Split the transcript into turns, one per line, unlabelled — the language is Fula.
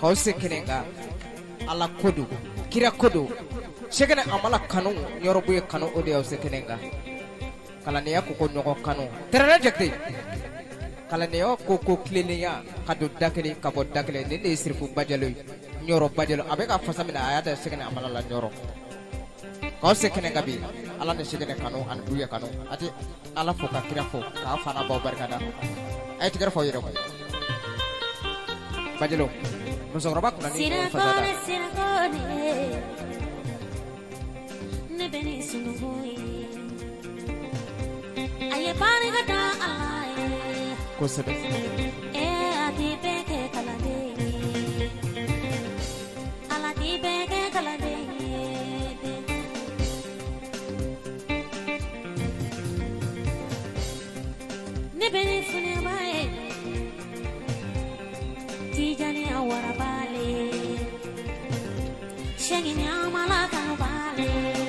Kause kenenga ala kodu kira kodu shegene amala kanu yorobu kanu ode ose kenenga kala ne yakko nyoko kanu terana jekte kala ne yakko ko kleniya kadu dakeli kabo dakeli ne sirfu bajalo nyoro bajalo abeka fasamina ayata shegene amala la nyoro kause kenenga bi ala ne shegene kanu an duya kanu ati ala foka kira fo ka fana ba barkada ay tigara fo yero Bajelo musokoroba kuna ni fasada
ne beni sunugui aye pani gata alaye
kosebe
ati beke kalade alati beke kalade ne beni funebae tijani awara bale shegini amala kanubale